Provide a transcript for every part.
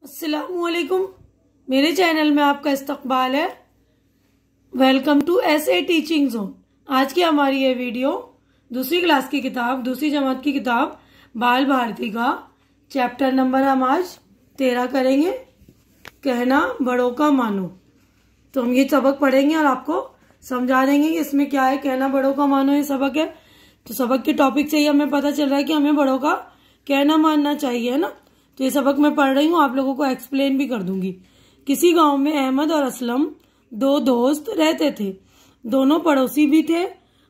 अस्सलामुअलैकुम। मेरे चैनल में आपका इस्तकबाल है। Welcome to SA teaching zone. आज की हमारी ये वीडियो दूसरी क्लास की किताब, दूसरी जमात की किताब बाल भारती का चैप्टर नंबर हम आज 13 करेंगे, कहना बड़ों का मानो। तो हम ये सबक पढ़ेंगे और आपको समझा देंगे कि इसमें क्या है। कहना बड़ों का मानो ये सबक है। तो सबक के टॉपिक से ही हमें पता चल रहा है कि हमें बड़ों का कहना मानना चाहिए, है ना। तो ये सबक मैं पढ़ रही हूँ, आप लोगों को एक्सप्लेन भी कर दूंगी। किसी गांव में अहमद और असलम दो दोस्त रहते थे। दोनों पड़ोसी भी थे।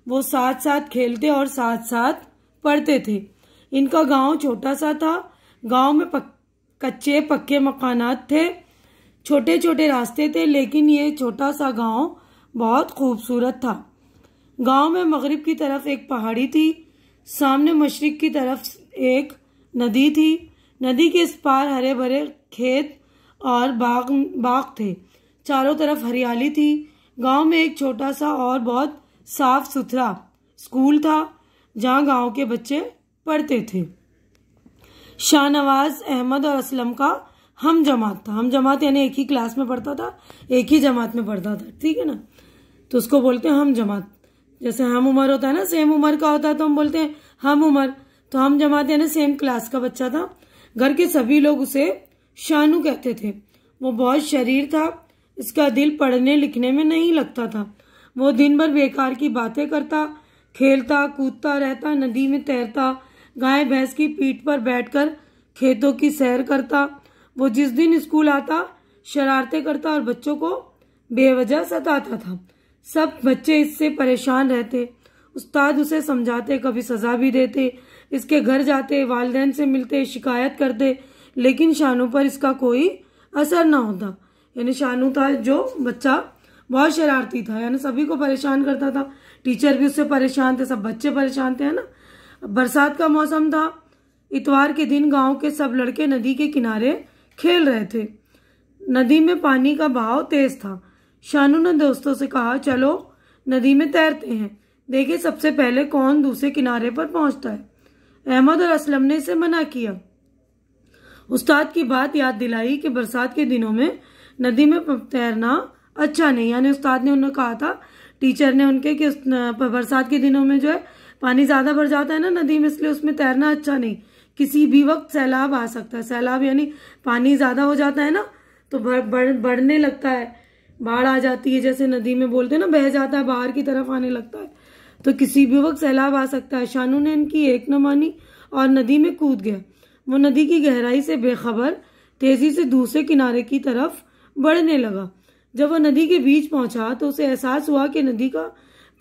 वो साथ साथ खेलते और साथ साथ पढ़ते थे। इनका गांव छोटा सा था। गांव में कच्चे पक्के मकानात थे, छोटे छोटे रास्ते थे, लेकिन ये छोटा सा गांव बहुत खूबसूरत था। गांव में मगरिब की तरफ एक पहाड़ी थी, सामने मशरिक की तरफ एक नदी थी। नदी के इस पार हरे भरे खेत और बाग थे। चारों तरफ हरियाली थी। गांव में एक छोटा सा और बहुत साफ सुथरा स्कूल था, जहां गांव के बच्चे पढ़ते थे। शाहनवाज अहमद और असलम का हम जमात था। हम जमात यानी एक ही क्लास में पढ़ता था, एक ही जमात में पढ़ता था, ठीक है ना। तो उसको बोलते हैं हम जमात। जैसे हम उम्र होता है ना, सेम उम्र का होता है तो हम बोलते हैं हम उम्र। तो हम जमात यानी सेम क्लास का बच्चा था। घर के सभी लोग उसे शानू कहते थे। वो बहुत शरीर था। इसका दिल पढ़ने लिखने में नहीं लगता था। वो दिन भर बेकार की बातें करता, खेलता कूदता रहता, नदी में तैरता, गाय भैंस की पीठ पर बैठकर खेतों की सैर करता। वो जिस दिन स्कूल आता शरारतें करता और बच्चों को बेवजह सताता था। सब बच्चे इससे परेशान रहते। उस्ताद उसे समझाते, कभी सजा भी देते। इसके घर जाते, वालिदैन से मिलते, शिकायत करते, लेकिन शानू पर इसका कोई असर न होता। यानी शानू था जो बच्चा बहुत शरारती था, यानी सभी को परेशान करता था। टीचर भी उससे परेशान थे, सब बच्चे परेशान थे, है ना। बरसात का मौसम था। इतवार के दिन गांव के सब लड़के नदी के किनारे खेल रहे थे। नदी में पानी का बहाव तेज था। शानू ने दोस्तों से कहा, चलो नदी में तैरते हैं, देखिए सबसे पहले कौन दूसरे किनारे पर पहुंचता है। अहमद और असलम ने इसे मना किया। उस्ताद की बात याद दिलाई कि बरसात के दिनों में नदी में तैरना अच्छा नहीं। यानी उस्ताद ने उन्हें कहा था, टीचर ने उनके, कि बरसात के दिनों में जो है पानी ज्यादा भर जाता है ना नदी में, इसलिए उसमें तैरना अच्छा नहीं। किसी भी वक्त सैलाब आ सकता है। सैलाब यानी पानी ज्यादा हो जाता है ना, तो बढ़ने लगता है, बाढ़ आ जाती है। जैसे नदी में बोलते हैं ना, बह जाता है, बाहर की तरफ आने लगता है, तो किसी भी वक्त सैलाब आ सकता है। शानू ने इनकी एक न मानी और नदी में कूद गया। वो नदी की गहराई से बेखबर तेजी से दूसरे किनारे की तरफ बढ़ने लगा। जब वह नदी के बीच पहुंचा तो उसे एहसास हुआ कि नदी का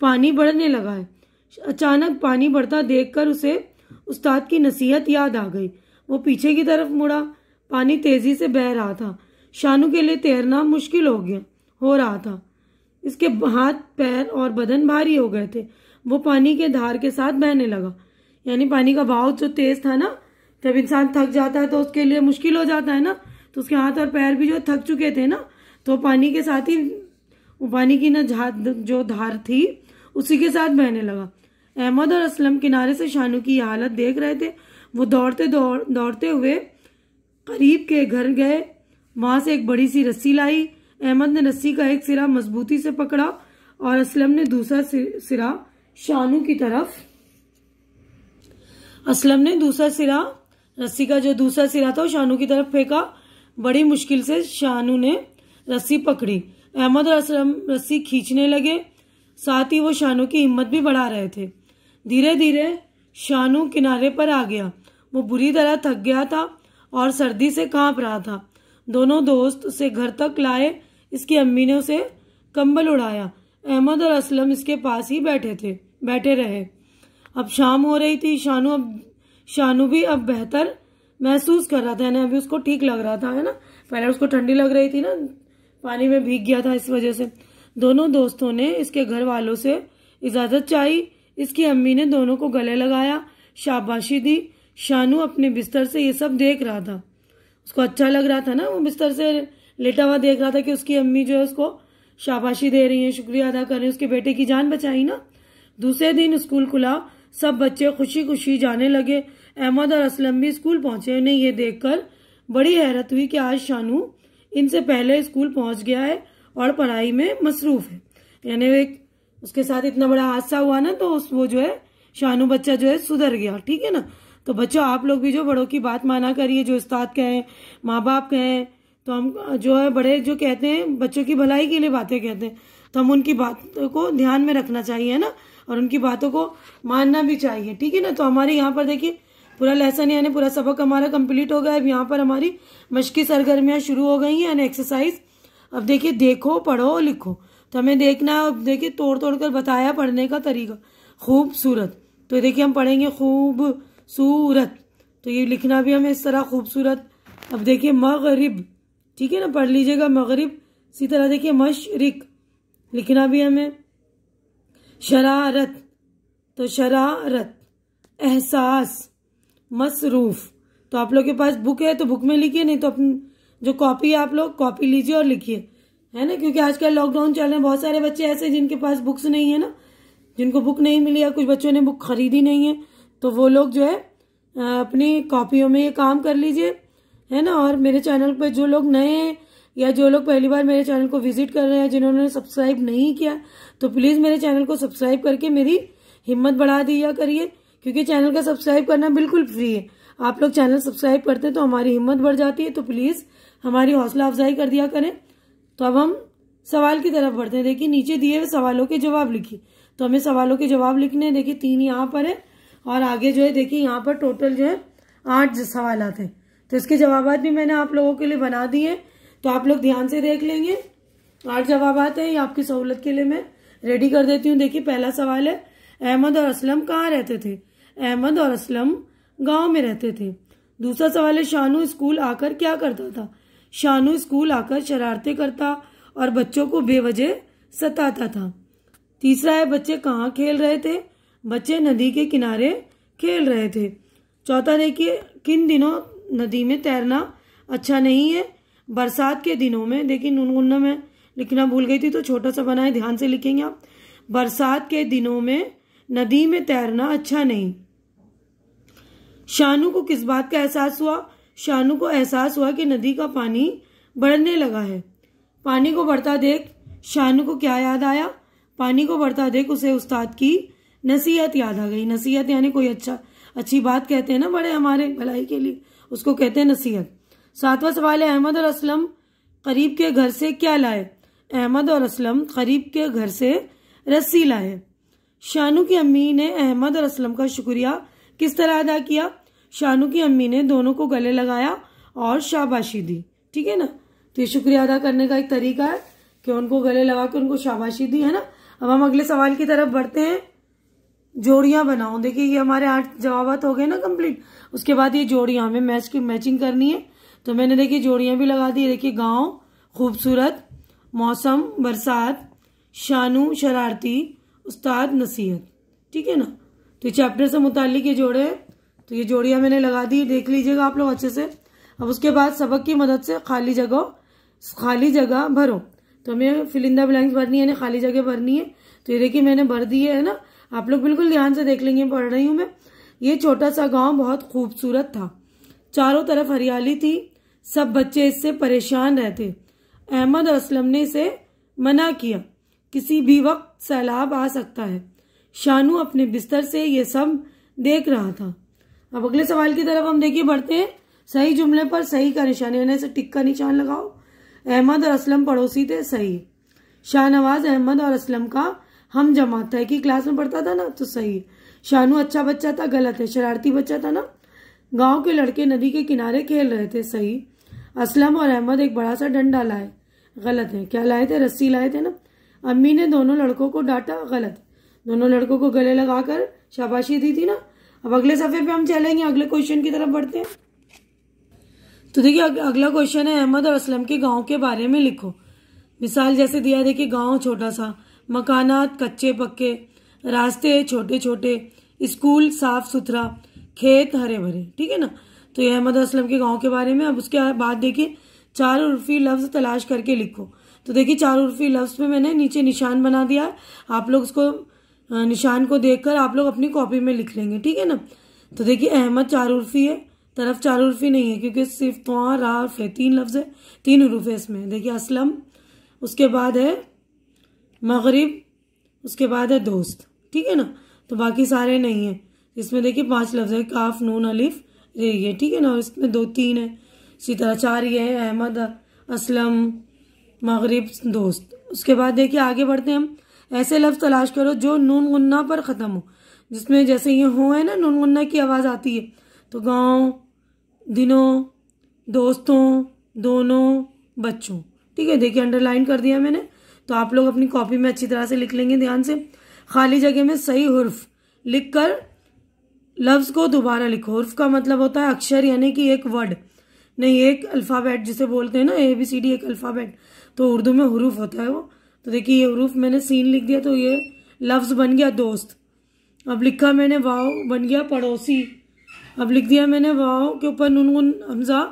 पानी बढ़ने लगा है। अचानक पानी बढ़ता देखकर उसे उस्ताद की नसीहत याद आ गई। वो पीछे की तरफ मुड़ा। पानी तेजी से बह रहा था। शानू के लिए तैरना मुश्किल हो रहा था। इसके हाथ पैर और बदन भारी हो गए थे। वो पानी के धार के साथ बहने लगा। यानी पानी का बहाव जो तेज था ना, जब इंसान थक जाता है तो उसके लिए मुश्किल हो जाता है ना, तो उसके हाथ और पैर भी जो थक चुके थे ना, तो पानी के साथ ही वो पानी की जो धार थी उसी के साथ बहने लगा। अहमद और असलम किनारे से शानू की हालत देख रहे थे। वो दौड़ते हुए करीब के घर गए। वहां से एक बड़ी सी रस्सी लाई। अहमद ने रस्सी का एक सिरा मजबूती से पकड़ा और असलम ने दूसरा सिरा शानू की तरफ रस्सी का जो दूसरा सिरा था वो शानू की तरफ फेंका। बड़ी मुश्किल से शानू ने रस्सी पकड़ी। अहमद और असलम रस्सी खींचने लगे, साथ ही वो शानू की हिम्मत भी बढ़ा रहे थे। धीरे धीरे शानू किनारे पर आ गया। वो बुरी तरह थक गया था और सर्दी से कांप रहा था। दोनों दोस्त उसे घर तक लाए। इसकी अम्मी ने उसे कंबल उड़ाया। अहमद और असलम इसके पास ही बैठे रहे। अब शाम हो रही थी। शानू भी अब बेहतर महसूस कर रहा था, यानी अभी उसको ठीक लग रहा था, है ना। पहले उसको ठंडी लग रही थी ना, पानी में भीग गया था, इस वजह से। दोनों दोस्तों ने इसके घर वालों से इजाजत चाही। इसकी अम्मी ने दोनों को गले लगाया, शाबाशी दी। शानू अपने बिस्तर से ये सब देख रहा था। उसको अच्छा लग रहा था ना, वो बिस्तर से लेटा हुआ देख रहा था कि उसकी अम्मी जो है उसको शाबाशी दे रही है, शुक्रिया अदा कर रही है, उसके बेटे की जान बचाई ना। दूसरे दिन स्कूल खुला। सब बच्चे खुशी खुशी जाने लगे। अहमद और असलम भी स्कूल पहुंचे। उन्हें ये देखकर बड़ी हैरत हुई कि आज शानू इनसे पहले स्कूल पहुंच गया है और पढ़ाई में मसरूफ है। यानी उसके साथ इतना बड़ा हादसा हुआ ना, तो वो जो है शानू बच्चा जो है सुधर गया। ठीक है ना। तो बच्चों आप लोग भी जो बड़ों की बात माना करिए, जो उस्ताद कहें, माँ बाप कहें, तो हम जो है बड़े जो कहते हैं बच्चों की भलाई के लिए बातें कहते हैं, तो हम उनकी बातों को ध्यान में रखना चाहिए ना, और उनकी बातों को मानना भी चाहिए। ठीक है ना। तो हमारे यहाँ पर देखिए पूरा लेसन यानी पूरा सबक हमारा कंप्लीट हो गया। अब यहाँ पर हमारी मश्की सरगर्मियाँ शुरू हो गई हैं यानी एक्सरसाइज। अब देखिए देखो, पढ़ो, लिखो। तो हमें देखना है। अब देखिए तोड़ तोड़ कर बताया पढ़ने का तरीका। खूबसूरत, तो देखिए हम पढ़ेंगे खूबसूरत, तो ये लिखना भी हमें इस तरह खूबसूरत। अब देखिए मगरिब, ठीक है ना, पढ़ लीजिएगा मगरिब। इसी तरह देखिए मशरिक लिखना भी हमें। शरारत, तो शरारत। एहसास, मसरूफ। तो आप लोग के पास बुक है तो बुक में लिखिए, नहीं तो अपनी जो कॉपी है आप लोग कॉपी लीजिए और लिखिए, है ना। क्योंकि आजकल लॉकडाउन चल रहे हैं, बहुत सारे बच्चे ऐसे जिनके पास बुक्स नहीं है ना, जिनको बुक नहीं मिली या कुछ बच्चों ने बुक खरीदी नहीं है, तो वो लोग जो है अपनी कॉपियों में ये काम कर लीजिए, है ना। और मेरे चैनल पे जो लोग नए हैं या जो लोग पहली बार मेरे चैनल को विजिट कर रहे हैं, जिन्होंने सब्सक्राइब नहीं किया, तो प्लीज़ मेरे चैनल को सब्सक्राइब करके मेरी हिम्मत बढ़ा दिया करिए, क्योंकि चैनल का सब्सक्राइब करना बिल्कुल फ्री है। आप लोग चैनल सब्सक्राइब करते हैं तो हमारी हिम्मत बढ़ जाती है, तो प्लीज़ हमारी हौसला अफजाई कर दिया करें। तो अब हम सवाल की तरफ बढ़ते हैं। देखिए नीचे दिए हुए सवालों के जवाब लिखिए, तो हमें सवालों के जवाब लिखने हैं। देखिए 3 यहाँ पर है और आगे जो है देखिए यहाँ पर टोटल जो है 8 सवाल आते हैं। तो इसके जवाब भी मैंने आप लोगों के लिए बना दिए, तो आप लोग ध्यान से देख लेंगे। 8 जवाब हैं, ये आपकी सहूलत के लिए मैं रेडी कर देती हूँ। देखिए पहला सवाल है, अहमद और असलम कहाँ रहते थे? अहमद और असलम गांव में रहते थे। दूसरा सवाल है, शानू स्कूल आकर क्या करता था? शानू स्कूल आकर शरारतें करता और बच्चों को बेवजह सताता था। तीसरा है, बच्चे कहाँ खेल रहे थे? बच्चे नदी के किनारे खेल रहे थे। चौथा देखिए, किन दिनों नदी में तैरना अच्छा नहीं है? बरसात के दिनों में। देखिए नुनगुन्ना में लिखना भूल गई थी तो छोटा सा बनाए, ध्यान से लिखेंगे आप। बरसात के दिनों में नदी में तैरना अच्छा नहीं। शानू को किस बात का एहसास हुआ? शानू को एहसास हुआ कि नदी का पानी बढ़ने लगा है। पानी को बढ़ता देख शानू को क्या याद आया? पानी को बढ़ता देख उसे उस्ताद की नसीहत याद आ गई। नसीहत यानी कोई अच्छी बात कहते हैं ना बड़े हमारे भलाई के लिए, उसको कहते हैं नसीहत। 7वां सवाल है, अहमद और असलम करीब के घर से क्या लाए? अहमद और असलम करीब के घर से रस्सी लाए। शानू की अम्मी ने अहमद और असलम का शुक्रिया किस तरह अदा किया? शानू की अम्मी ने दोनों को गले लगाया और शाबाशी दी। ठीक है ना। तो ये शुक्रिया अदा करने का एक तरीका है कि उनको गले लगा के उनको शाबाशी दी, है ना। अब हम अगले सवाल की तरफ बढ़ते हैं। जोड़ियां बनाओ। देखिए ये हमारे 8 जवाब हो गए ना कंप्लीट। उसके बाद ये जोड़ियां हमें मैचिंग करनी है, तो मैंने देखिए जोड़ियां भी लगा दी। देखिए गांव, खूबसूरत, मौसम, बरसात, शानू शरारती, उस्ताद नसीहत। ठीक है ना। तो चैप्टर से मुतालिक ये जोड़े हैं, तो ये जोड़ियां मैंने लगा दी, देख लीजिएगा आप लोग अच्छे से। अब उसके बाद सबक की मदद से खाली जगह भरो। तो हमें फिल इन द ब्लैंक्स भरनी है, खाली जगह भरनी है। तो ये देखिए मैंने भर दी है ना। आप लोग बिल्कुल ध्यान से देख लेंगे, पढ़ रही हूं मैं। ये छोटा सा गांव बहुत खूबसूरत था, चारों तरफ हरियाली थी, सब बच्चे इससे परेशान रहते। अहमद और असलम ने इसे मना किया, किसी भी वक्त सैलाब आ सकता है। शानू अपने बिस्तर से ये सब देख रहा था। अब अगले सवाल की तरफ हम देखिए बढ़ते हैं। सही जुमले पर सही का निशान यानी ऐसे टिक का निशान लगाओ। अहमद और असलम पड़ोसी थे, सही। शाहनवाज अहमद और असलम का हम जमात था, एक ही क्लास में पढ़ता था ना, तो सही। शानू अच्छा बच्चा था, गलत है। शरारती बच्चा था ना। गांव के लड़के नदी के किनारे खेल रहे थे, सही। असलम और अहमद एक बड़ा सा डंडा लाए, गलत है। क्या लाए थे? रस्सी लाए थे ना। अम्मी ने दोनों लड़कों को डांटा, गलत। दोनों लड़कों को गले लगाकर शाबाशी दी थी ना। अब अगले सफे पे हम चलेंगे, अगले क्वेश्चन की तरफ बढ़ते हैं। तो देखिए अगला क्वेश्चन है, अहमद और असलम के गांव के बारे में लिखो। मिसाल जैसे दिया, देखिए गांव छोटा सा, मकानात कच्चे पक्के, रास्ते छोटे छोटे, स्कूल साफ सुथरा, खेत हरे भरे। ठीक है ना। तो ये अहमद और असलम के गांव के बारे में। अब उसके बाद देखिए 4 उर्फी लफ्ज तलाश करके लिखो। तो देखिए 4 उर्फी लफ्ज पे मैंने नीचे निशान बना दिया है, आप लोग उसको निशान को देखकर आप लोग अपनी कॉपी में लिख लेंगे। ठीक है ना। तो देखिए अहमद 4 उर्फी है, तरफ 4 उर्फी नहीं है क्योंकि सिर्फ तो रा हर्फ है, 3 लफ्ज है, 3 हरूफ है इसमें। देखिए असलम, उसके बाद है मगरिब, उसके बाद है दोस्त, ठीक है ना। तो बाकी सारे नहीं है। इसमें देखिए 5 लफ्ज है, काफ नून अलिफ रे, ये ठीक है ना। और इसमें 2 3 है, इसी तरह 4 ये है, अहमद, असलम, मगरिब, दोस्त। उसके बाद देखिए आगे बढ़ते हैं हम। ऐसे लफ्ज तलाश करो जो नून गुन्ना पर ख़त्म हो, जिसमें जैसे ये हो है ना, नून गुन्ना की आवाज़ आती है। तो गाँव, दिनों, दोस्तों, दोनों, बच्चों, ठीक है। देखिए अंडरलाइन कर दिया मैंने। तो आप लोग अपनी कॉपी में अच्छी तरह से लिख लेंगे ध्यान से। खाली जगह में सही हुर्फ लिख कर लफ्ज को दोबारा लिखो। हुर्फ का मतलब होता है अक्षर, यानी कि एक वर्ड नहीं, एक अल्फ़ाबेट जिसे बोलते हैं ना, ABCD एक अल्फ़ाबेट। तो उर्दू में हुरूफ होता है वो। तो देखिए ये हुरूफ मैंने सीन लिख दिया, तो ये लफ्ज बन गया दोस्त। अब लिखा मैंने वाव, बन गया पड़ोसी। अब लिख दिया मैंने वाव के ऊपर नून गुन हमजा,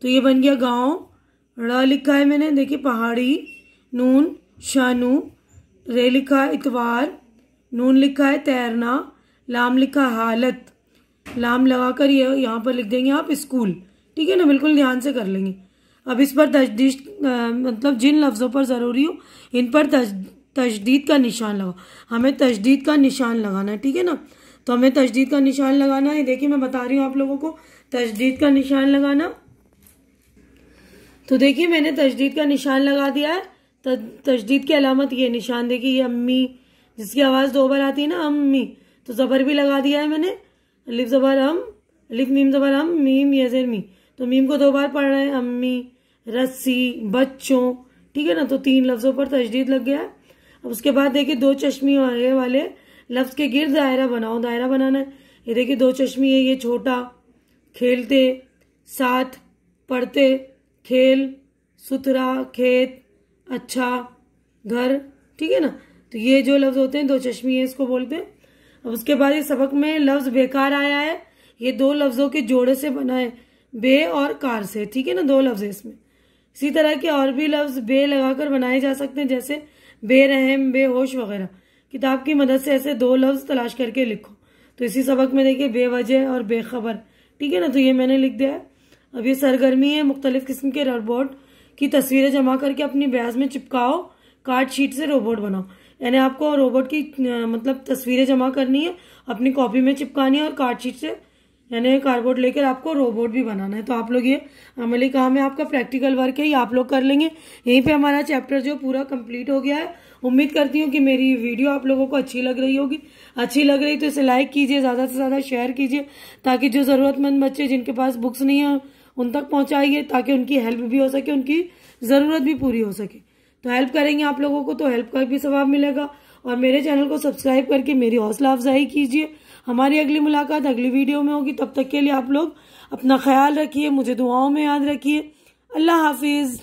तो ये बन गया गाँव। ड़ लिखा है मैंने, देखिए पहाड़ी, नून शानू, रे लिखा है इतवार, नून लिखा है तैरना, लाम लिखा हालत, लाम लगाकर ये यहाँ पर लिख देंगे आप स्कूल, ठीक है ना। बिल्कुल ध्यान से कर लेंगे। अब इस पर तजदीद मतलब जिन लफ्ज़ों पर ज़रूरी हो इन पर तजदीद का निशान लगा। हमें तजदीद का निशान लगाना है, ठीक है ना। तो हमें तजदीद का निशान लगाना है। देखिए मैं बता रही हूँ आप लोगों को तजदीद का निशान लगाना। तो देखिए मैंने तजदीद का निशान लगा दिया है। तजदीद की अलामत ये निशान देखिए, ये अम्मी, जिसकी आवाज़ 2 बार आती है ना, अम्मी, तो ज़बर भी लगा दिया है मैंने। अलिफ ज़बर अम, अलिफ मीम ज़बर अम, मीम येज़र मी, तो मीम को 2 बार पढ़ना है। अम्मी, रस्सी, बच्चों, ठीक है ना। तो 3 लफ्ज़ों पर तजदीद लग गया है। अब उसके बाद देखिए 2 चश्मी वाले लफ्ज़ के गिर्द दायरा बनाओ। दायरा बनाना है। ये देखिए 2 चश्मी है, ये छोटा, खेलते, साथ, पढ़ते, खेल, सुथरा, खेत, अच्छा, घर, ठीक है ना। तो ये जो लफ्ज़ होते हैं 2 चश्मी है, इसको बोलते हैं। अब उसके बाद ये सबक में लफ्ज़ बेकार आया है, ये 2 लफ्ज़ों के जोड़े से बना है, बे और कार से, ठीक है ना। 2 लफ्ज़ है इसमें। इसी तरह के और भी लफ्ज़ बे लगाकर बनाए जा सकते हैं, जैसे बेरहम, बेहोश वगैरह। किताब की मदद से ऐसे 2 लफ्ज़ तलाश करके लिखो। तो इसी सबक में देखिए बेवजह और बेखबर, ठीक है ना। तो ये मैंने लिख दिया है। अब ये सरगर्मी है, मुख्तलिफ किस्म के रोबोट की तस्वीरें जमा करके अपनी ब्याज में चिपकाओ। कार्ड शीट से रोबोट बनाओ, यानी आपको रोबोट की मतलब तस्वीरें जमा करनी है, अपनी कॉपी में चिपकानी है, और कार्ड शीट से यानी कार्डबोर्ड लेकर आपको रोबोट भी बनाना है। तो आप लोग ये अमली काम है, आपका प्रैक्टिकल वर्क है, ये आप लोग कर लेंगे। यहीं पे हमारा चैप्टर जो पूरा कंप्लीट हो गया है। उम्मीद करती हूँ कि मेरी वीडियो आप लोगों को अच्छी लग रही होगी। अच्छी लग रही तो इसे लाइक कीजिए, ज़्यादा से ज़्यादा शेयर कीजिए, ताकि जो ज़रूरतमंद बच्चे जिनके पास बुक्स नहीं है उन तक पहुँचाइए, ताकि उनकी हेल्प भी हो सके, उनकी ज़रूरत भी पूरी हो सके। तो हेल्प करेंगे आप लोगों को तो हेल्प का भी सवाब मिलेगा। और मेरे चैनल को सब्सक्राइब करके मेरी हौसला अफजाई कीजिए। हमारी अगली मुलाकात अगली वीडियो में होगी। तब तक के लिए आप लोग अपना ख्याल रखिए, मुझे दुआओं में याद रखिए। अल्लाह हाफिज़।